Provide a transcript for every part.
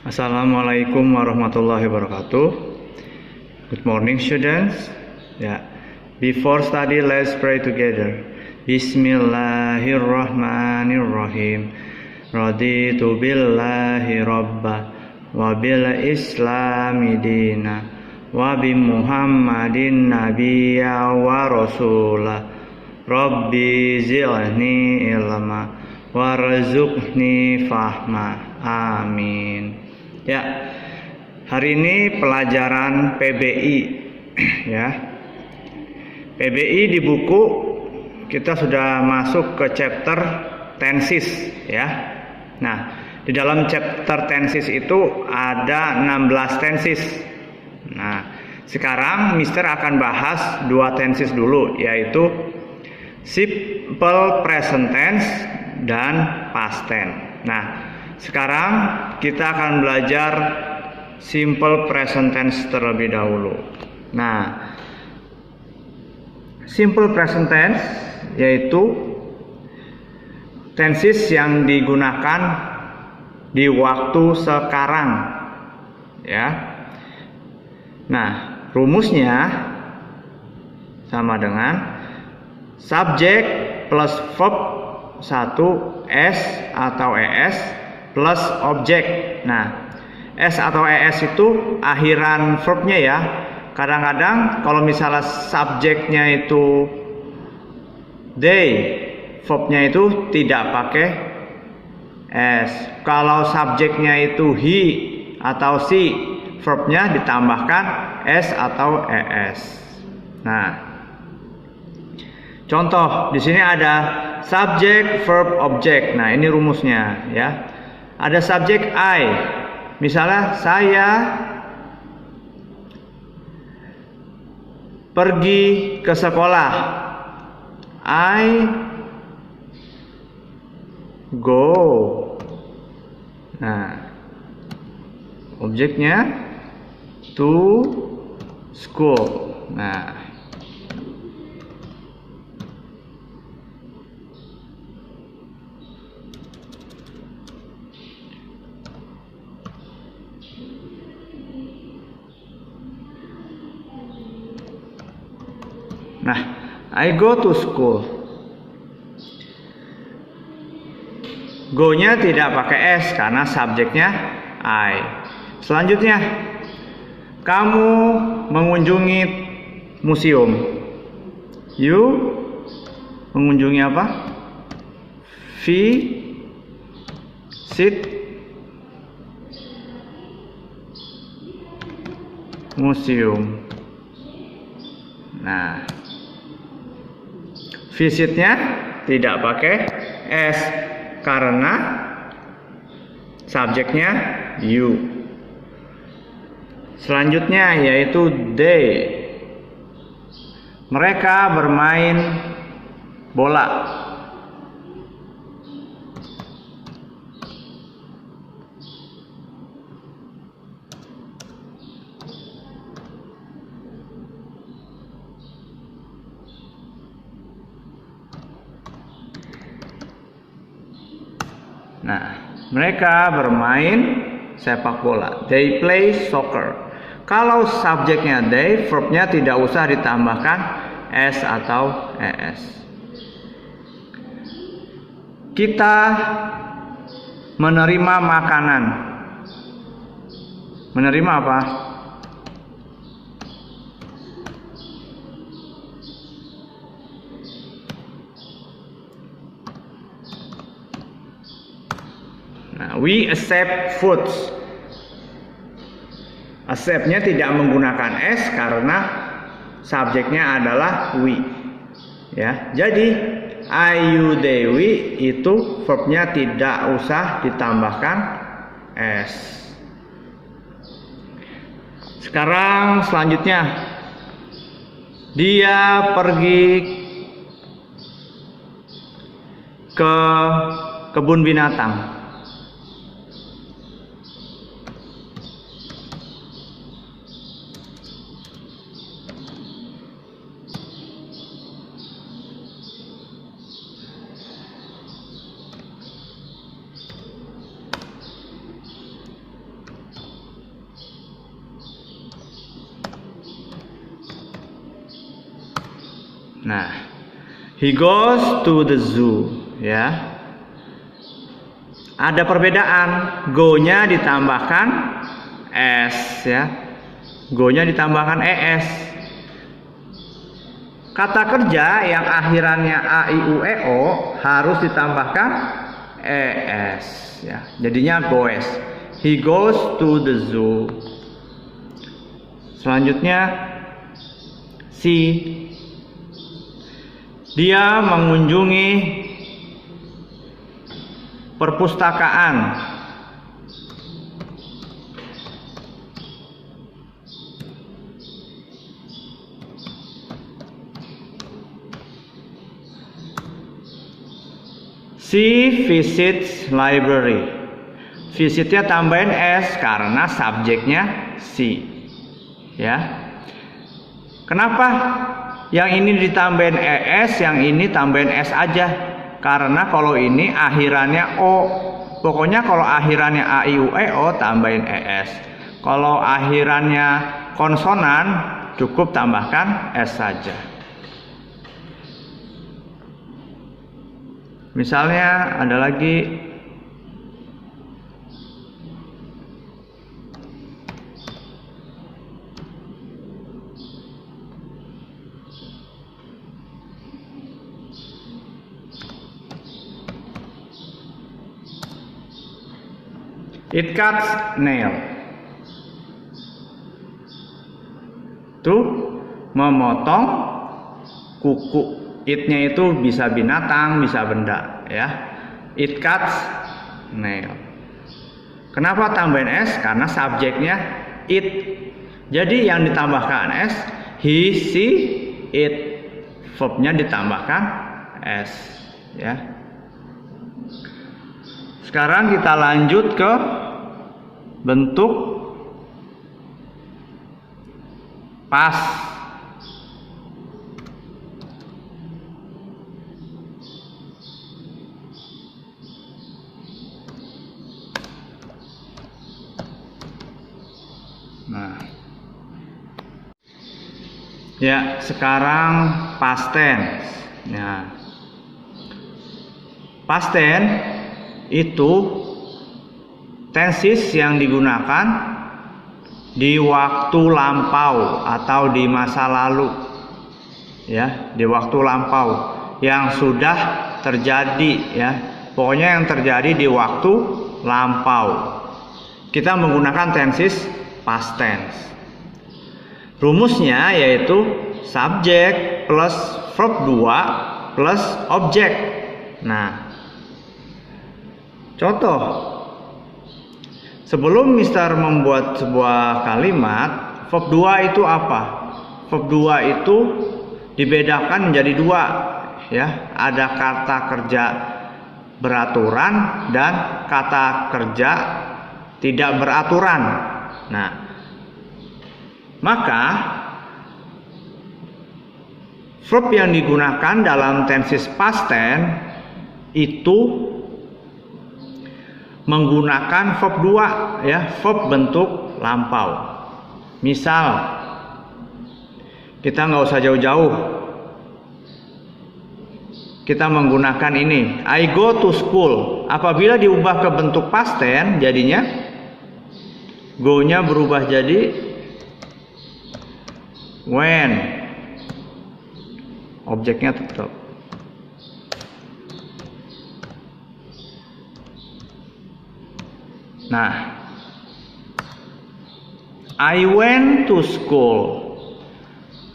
Assalamualaikum warahmatullahi wabarakatuh. Good morning, students. Before study, let's pray together. Bismillahirrahmanirrahim. Raditu billahi rabba wa bil islami dina wa bi Muhammadin nabiyya wa rasulah. Rabbi zidni ilma warzuqni fahma. Amin. Hari ini pelajaran PBI PBI di buku kita sudah masuk ke chapter tenses Nah, di dalam chapter tenses itu ada 16 tenses. Nah, sekarang Mister akan bahas 2 tenses dulu, yaitu simple present tense dan past tense. Nah, sekarang kita akan belajar simple present tense terlebih dahulu. Nah, simple present tense yaitu tenses yang digunakan di waktu sekarang, Nah, rumusnya sama dengan subjek plus verb 1 s atau es plus objek. Nah, S atau ES itu akhiran verbnya ya. Kadang-kadang kalau misalnya subjeknya itu they, verbnya itu tidak pakai S. Kalau subjeknya itu he atau she, verbnya ditambahkan S atau ES. Nah, contoh di sini ada subjek, verb, objek. Nah, ini rumusnya ya. Ada subjek I. Misalnya saya pergi ke sekolah. I go. Nah, objeknya to school. Nah, I go to school. Go-nya tidak pakai S karena subjeknya I. Selanjutnya, kamu mengunjungi museum. You mengunjungi apa? Visit museum. Nah, visitnya tidak pakai S karena subjeknya you. Selanjutnya yaitu they. Mereka bermain bola. Nah, mereka bermain sepak bola. They play soccer. Kalau subjeknya they, verbnya tidak usah ditambahkan S atau ES. Kita menerima makanan. Menerima apa? Nah, we accept foods. Accept-nya tidak menggunakan S karena subjeknya adalah we. Jadi I, you, they, we itu verbnya tidak usah ditambahkan S. Sekarang selanjutnya, dia pergi ke kebun binatang. Nah, he goes to the zoo, ya. Ada perbedaan, go-nya ditambahkan s, ya. Go-nya ditambahkan es. Kata kerja yang akhirannya a, i, u, e, o harus ditambahkan es, ya. Jadinya goes. He goes to the zoo. Selanjutnya si, dia mengunjungi perpustakaan. She visits library. Visitnya tambahin s karena subjeknya she, ya. Kenapa yang ini ditambahin es, yang ini tambahin s aja? Karena kalau ini akhirannya o. Pokoknya kalau akhirannya a, i, u, e, o tambahin es. Kalau akhirannya konsonan cukup tambahkan s saja. Misalnya ada lagi it cuts nail. Itu memotong kuku. It-nya itu bisa binatang, bisa benda, ya. It cuts nail. Kenapa tambahin s? Karena subjeknya it. Jadi yang ditambahkan s, he, she, it. Verbnya ditambahkan s, ya. Sekarang kita lanjut ke bentuk past. Nah, ya, sekarang past tense. Nah, past tense itu tenses yang digunakan di waktu lampau atau di masa lalu, ya, di waktu lampau yang sudah terjadi, ya. Pokoknya yang terjadi di waktu lampau. Kita menggunakan tenses past tense. Rumusnya yaitu subjek plus verb 2 plus objek. Nah, contoh, sebelum Mister membuat sebuah kalimat, verb 2 itu apa? Verb 2 itu dibedakan menjadi dua, ya. Ada kata kerja beraturan dan kata kerja tidak beraturan. Nah, maka verb yang digunakan dalam tenses past tense itu menggunakan verb 2, ya, verb bentuk lampau. Misal, kita nggak usah jauh-jauh, kita menggunakan ini, I go to school. Apabila diubah ke bentuk past tense, jadinya go-nya berubah jadi when. Objeknya tetap. Nah, I went to school.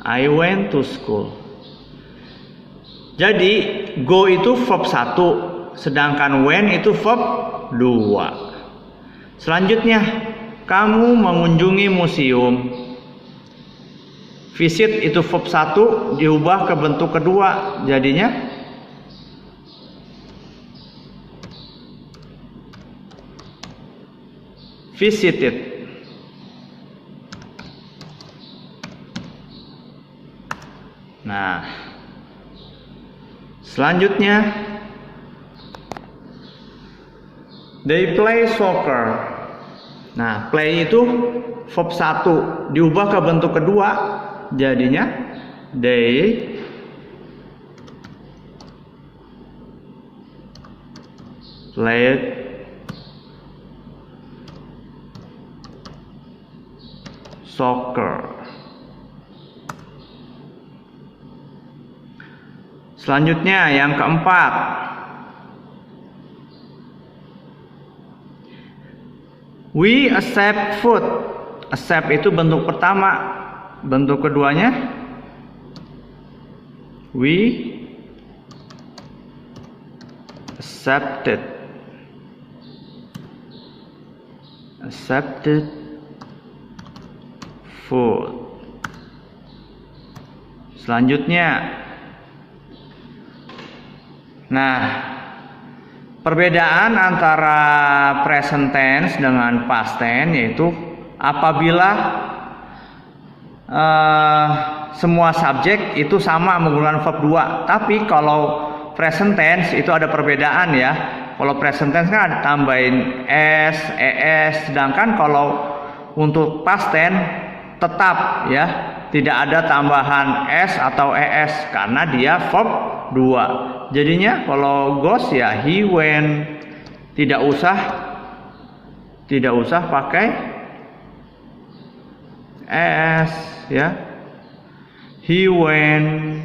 I went to school. Jadi go itu verb 1, sedangkan when itu verb 2. Selanjutnya, kamu mengunjungi museum. Visit itu verb 1 diubah ke bentuk kedua, jadinya visited. Nah, selanjutnya they play soccer. Nah, play itu verb 1 diubah ke bentuk kedua, jadinya they played soccer. Selanjutnya yang keempat, we accept food. Accept itu bentuk pertama. Bentuk keduanya, we accepted food. Selanjutnya, nah, perbedaan antara present tense dengan past tense yaitu apabila semua subjek itu sama menggunakan verb 2. Tapi kalau present tense itu ada perbedaan ya. Kalau present tense kan ada tambahin s, es, sedangkan kalau untuk past tense tetap ya tidak ada tambahan s atau es karena dia verb 2. Jadinya kalau goes ya he went, tidak usah pakai es ya. He went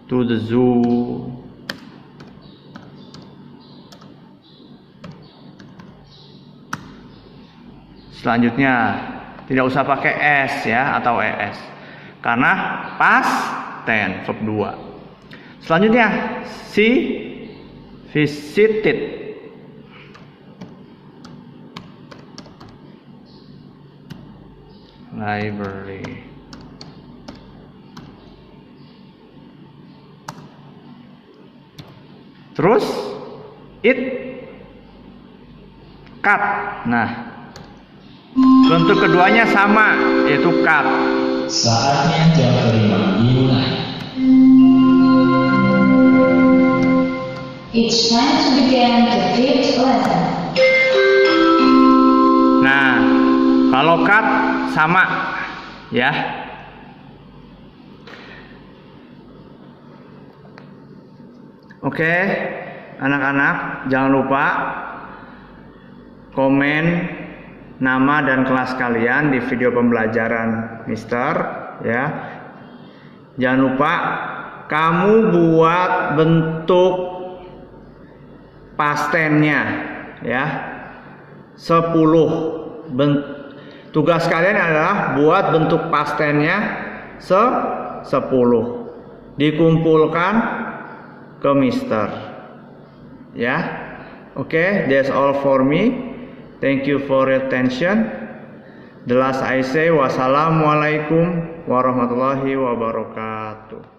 to the zoo. Selanjutnya tidak usah pakai s ya atau es karena past tense verb 2. Selanjutnya she visited library. Terus it cut. Nah, bentuk keduanya sama yaitu cut. Saatnya jam kelima dimulai. It's time to begin the fifth lesson. Nah, kalau cut sama ya. Oke, anak-anak jangan lupa komen nama dan kelas kalian di video pembelajaran Mister ya. Jangan lupa kamu buat bentuk past tense-nya ya. 10 tugas kalian adalah buat bentuk past tense-nya 10. Dikumpulkan ke Mister. Ya. Oke, that's all for me. Thank you for your attention. The last I say, wassalamualaikum warahmatullahi wabarakatuh.